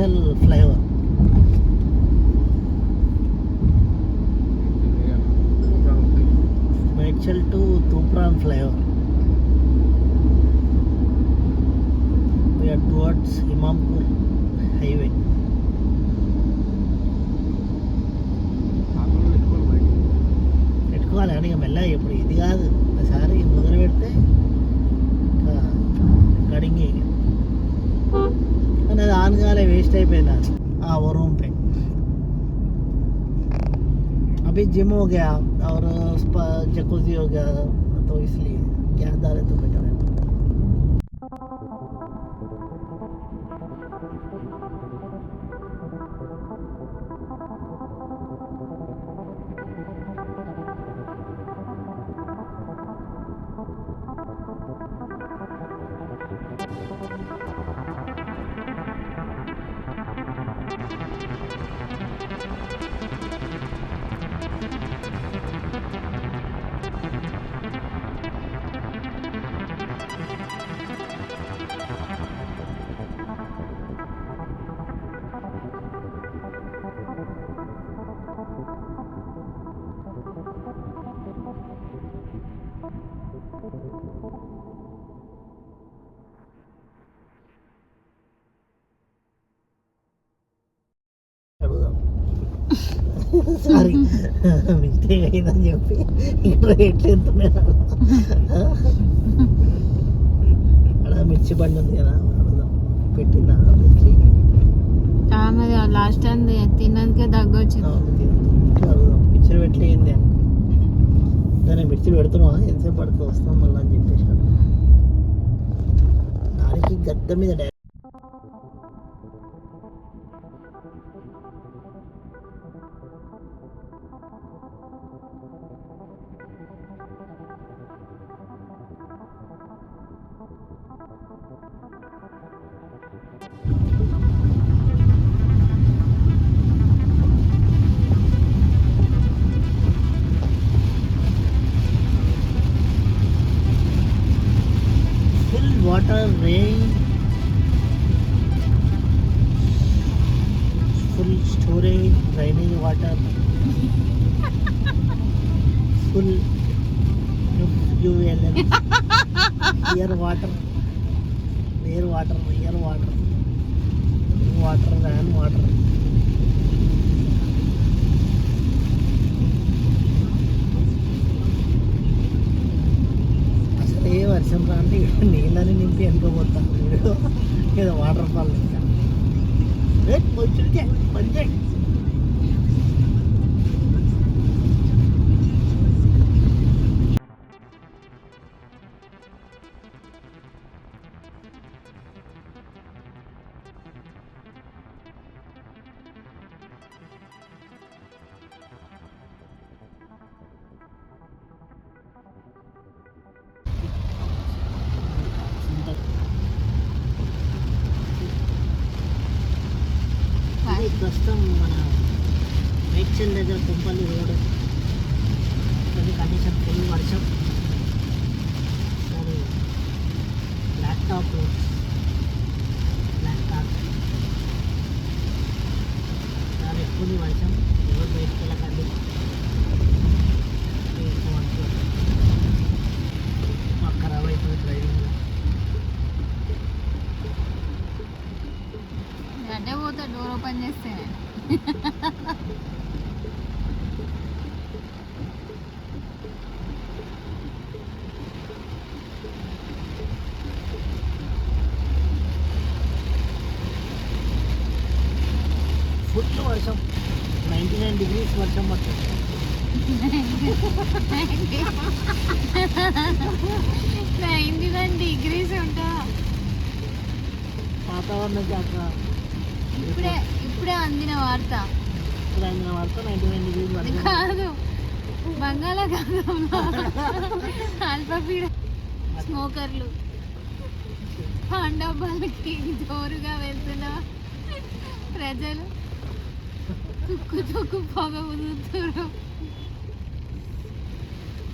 Medchal flyover. Medchal to Toopran flyover. We're towards Imampur highway. పెట్టుకోవాలి కానీ ఇక మెల్లగా, ఇప్పుడు ఇది కాదు, ఒకసారి మొదలు పెడితే కడింగి. కానీ అది ఆన్ కాలే, వేస్ట్ అయిపోయింది. అది वो रूम पे अभी जिम हो गया और जकूजी हो गया, तो इसलिए क्या दारे तो बेटर है. సారీ, మిస్టేక్ అయిందని చెప్పి ఇక్కడ రేట్లు ఎంత అక్కడ మిర్చి బండి ఉంది కదా, పెట్టిందా మిర్చి? లాస్ట్ టైం తిన్నందుకే దగ్గొచ్చింది. మిర్చి పెట్టలేంది దాన్ని, మిర్చి పెడుతున్నావా, ఎంతసేపు పడుతూ వస్తాం మళ్ళీ అని చెప్పేసి దానికి గద్ద మీద water, rain, full storage, drainage water, full ULL, air water, air water, air water, water, rain water. ఏ వర్షం రాంటే నీళ్ళని నింపి వెనుకోపోతాను, ఏదో వాటర్ ఫాల్ ఇంకా పని. ప్రస్తుతం మన మేడ్చల్ దగ్గర కుంపల్లి రోడ్ కండిషన్ ఫుల్ వర్షం. సరే ల్యాప్టాప్ చాలా ఎక్కువ వర్షం, ఎవరు బయటికి వెళ్ళకండి. మాకు ఖరాబ్ అయిపోయింది డ్రైవింగ్. అడ్డే పోతా డోర్ ఓపెన్ చేస్తే. ఫుల్ వర్షం, 99 degrees వర్షం పడుతుంది. 99 degrees ఉంటా వాతావరణ శాఖ ఇప్పుడే అందిన వార్త. 99 degrees కాదు, బంగాళాఖాతంలో అల్పపీడ స్మోకర్లు పాండవాలకి జోరుగా వెళ్తున్న ప్రజలు తుక్కు పొగ ఉదుతున్నారు.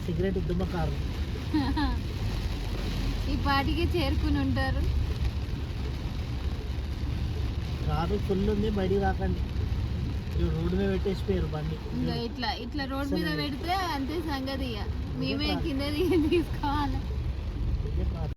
సిగరెట్ దుమ్మకారు ఈ పాటికే చేరుకుని ఉంటారు. ట్రాఫిక్ ఫుల్ ఉంది, బయటికి రాకండి. రోడ్డు మీద పెట్టేసిపోయారు బండి. ఇంకా ఇట్లా ఇట్లా రోడ్ మీద అసలు పెడితే అంతే సంగతి. ఇక మేమే కింద దిగి తీసుకోవాలి.